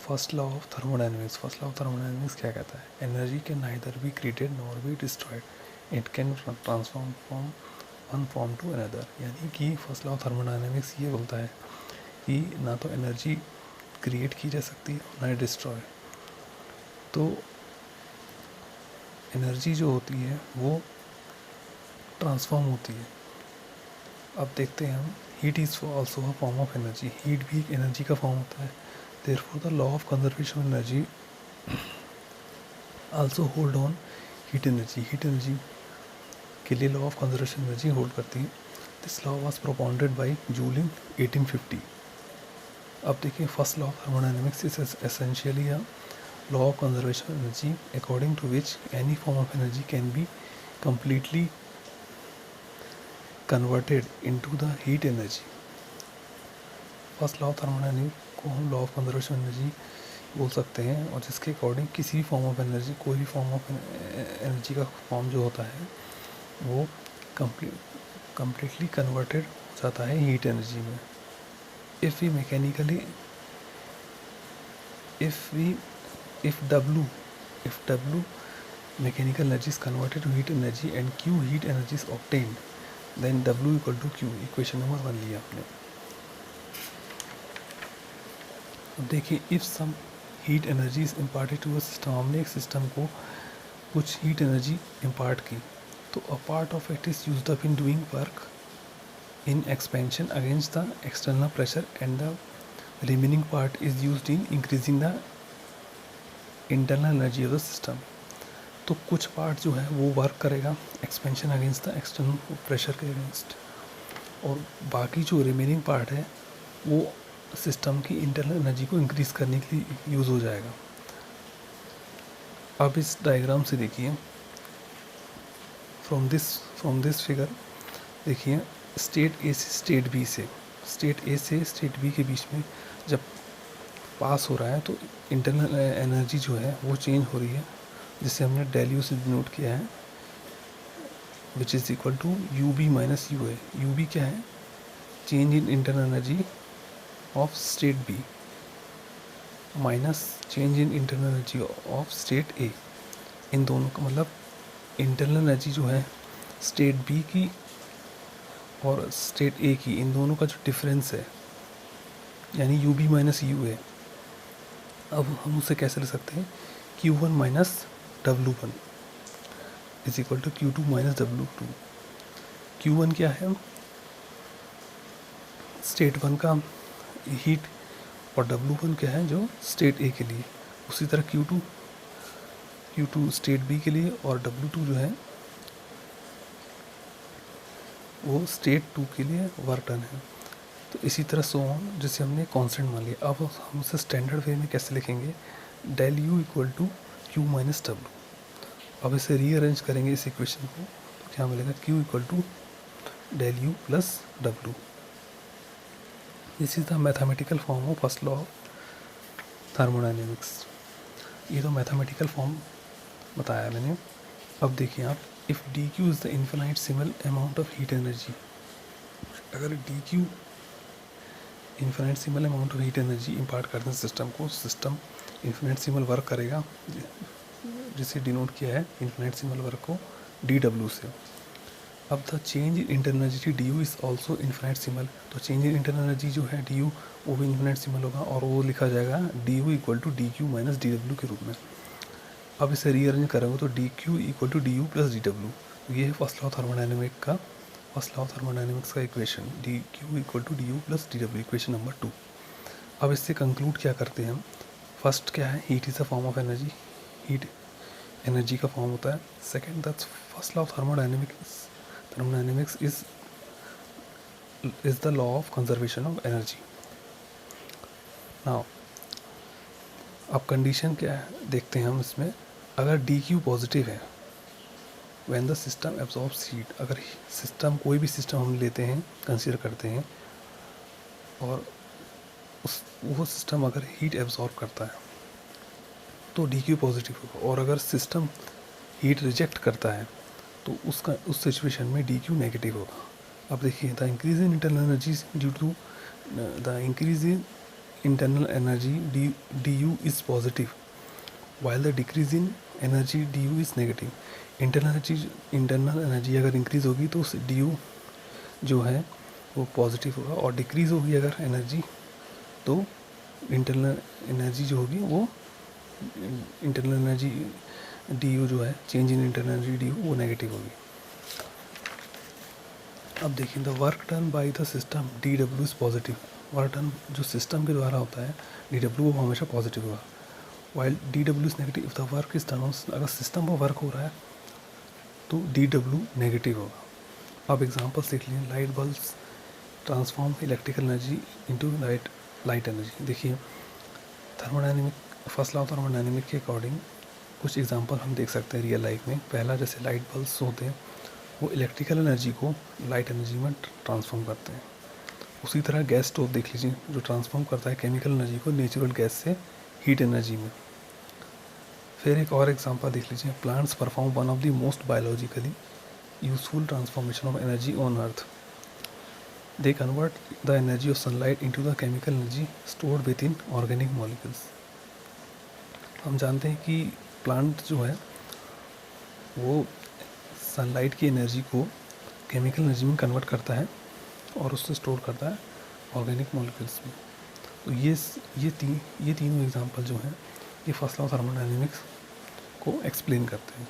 First law of thermodynamics क्या कहता है? Energy can neither be created nor be destroyed, it can transform from one form to another. यानी कि first law of thermodynamics ये बोलता है कि ना तो एनर्जी क्रिएट की जा सकती है ना डिस्ट्रॉय। तो एनर्जी जो होती है वो ट्रांसफॉर्म होती है। अब देखते हैं हम, heat is also a form of energy. Heat भी एक एनर्जी का फॉर्म होता है। Therefore the law of conservation of energy also hold on heat energy के लिए law of conservation energy hold करती है। This law was propounded by Joule in 1850। अब देखिए, first law of thermodynamics is essentially a law of conservation energy according to which any form of energy can B completely converted into the heat energy। First law of thermodynamics को हम law of conservation energy बोल सकते हैं, और जिसके according किसी भी form of energy, कोई भी फॉर्म ऑफ एनर्जी का फॉर्म जो होता है वो कम्प्लीटली कन्वर्टेड हो जाता है हीट एनर्जी में। If we mechanically if W mechanical energy is converted to heat energy and Q heat energy is obtained, then W equal to Q। Equation number 1 लिया आपने। अब देखिए, if some heat energy is imparted to a system, हमने एक system को कुछ heat energy impart की, तो a part of it is used up in doing work in expansion against the external pressure and the remaining part is used in increasing the internal energy of the system. तो कुछ part जो है वो work करेगा expansion against the external pressure के against, और बाकी जो रिमेनिंग पार्ट है वो सिस्टम की इंटरनल एनर्जी को इंक्रीज़ करने के लिए यूज़ हो जाएगा। अब इस डायग्राम से देखिए, फ्रॉम दिस फिगर देखिए, स्टेट ए से स्टेट बी के बीच में जब पास हो रहा है तो इंटरनल एनर्जी जो है वो चेंज हो रही है, जिसे हमने डेल यू से डिनोट किया है, which is equal to U B minus U A. U B क्या है? Change in internal energy of state B minus change in internal energy of state A. इन दोनों का मतलब इंटरनल एनर्जी जो है स्टेट बी की और स्टेट ए की, इन दोनों का जो डिफरेंस है, यानी U B minus U A. अब हम उसे कैसे ले सकते हैं? Q1 minus W1 is equal to Q2 minus W2। Q1 क्या है? स्टेट 1 का हीट, और W1 क्या है? जो स्टेट ए के लिए। उसी तरह Q2 स्टेट बी के लिए, और W2 जो है वो स्टेट 2 के लिए वर्क डन है। तो इसी तरह सो ऑन, जिसे हमने कांस्टेंट मान लिया। अब हम उसे स्टैंडर्ड वे में कैसे लिखेंगे? Del U equal to Q minus W। अब इसे रीअरेंज करेंगे इस इक्वेशन को, तो क्या मिलेगा? Q equal to del U plus W। This is the mathematical form of first law of thermodynamics. ये तो मैथमेटिकल फॉर्म बताया मैंने। अब देखिए आप, if d Q is the infinitesimal amount of heat energy, अगर d Q infinitesimal amount of heat energy impart करते हैं सिस्टम को, सिस्टम इन्फिनिटेसिमल वर्क करेगा, जिसे डिनोट किया है इन्फिनिटेसिमल वर्क को dW से। अब the change in internal energy du is also infinitesimal. तो चेंज इन इंटरनल एनर्जी जो है du वो भी इन्फिनिटेसिमल होगा, और वो लिखा जाएगा du equal to dq minus dw के रूप में। अब इसे रीअरेंज करेंगे तो dq equal to du plus dw। ये है फर्स्ट लॉ ऑफ थर्मोडायनेमिक्स का equation, dq equal to du plus dw, equation number 2। अब इससे कंक्लूड क्या करते हैं हम? फर्स्ट क्या है? Heat is a form of energy, heat energy का फॉर्म होता है। Second, that's first law of thermodynamics is the law of conservation of energy. Now अब कंडीशन क्या है देखते हैं हम इसमें। अगर डी क्यू पॉजिटिव है, when the system absorbs heat, अगर सिस्टम, कोई भी सिस्टम हम लेते हैं, कंसीडर करते हैं, और वो सिस्टम अगर हीट एब्जॉर्ब करता है तो डी क्यू पॉजिटिव होगा, और अगर सिस्टम हीट रिजेक्ट करता है तो उस सिचुएशन में डी क्यू नेगेटिव होगा। अब देखिए, the increase in internal energy due to the increase internal energy du is positive while the decrease in energy du is negative. Internal energy अगर increase होगी तो उस du जो है वो पॉजिटिव होगा, और डिक्रीज़ होगी अगर एनर्जी तो इंटरनल एनर्जी जो होगी वो इंटरनल एनर्जी डी जो है, change in internal energy D वो नेगेटिव होगी। अब देखिए, the work done by the system D W is positive. Work done जो सिस्टम के द्वारा होता है डी डब्ल्यू वो हमेशा पॉजिटिव होगा, while D W is negative if the work is done. अगर सिस्टम पर वर्क हो रहा है तो डी डब्ल्यू नेगेटिव होगा। अब एग्जाम्पल्स देख लीजिए, light bulbs transform electrical energy into light energy. देखिए, thermodynamic first law of thermodynamic के अकॉर्डिंग कुछ एग्जांपल हम देख सकते हैं रियल लाइफ में। पहला, जैसे लाइट बल्ब्स होते हैं वो इलेक्ट्रिकल एनर्जी को लाइट एनर्जी में ट्रांसफॉर्म करते हैं। उसी तरह गैस स्टोव देख लीजिए जो ट्रांसफॉर्म करता है केमिकल एनर्जी को नेचुरल गैस से हीट एनर्जी में। फिर एक और एग्जांपल देख लीजिए, plants perform one of the most biologically useful transformation of energy on earth. They convert the energy of sunlight into the chemical energy stored with in organic molecules. हम जानते हैं कि प्लांट जो है वो सनलाइट की एनर्जी को chemical energy में कन्वर्ट करता है और उससे स्टोर करता है ऑर्गेनिक मॉलिक्यूल्स में। तो ये तीनों एग्जांपल जो हैं ये फर्स्ट लॉ ऑफ थर्मोडायनेमिक्स को एक्सप्लेन करते हैं।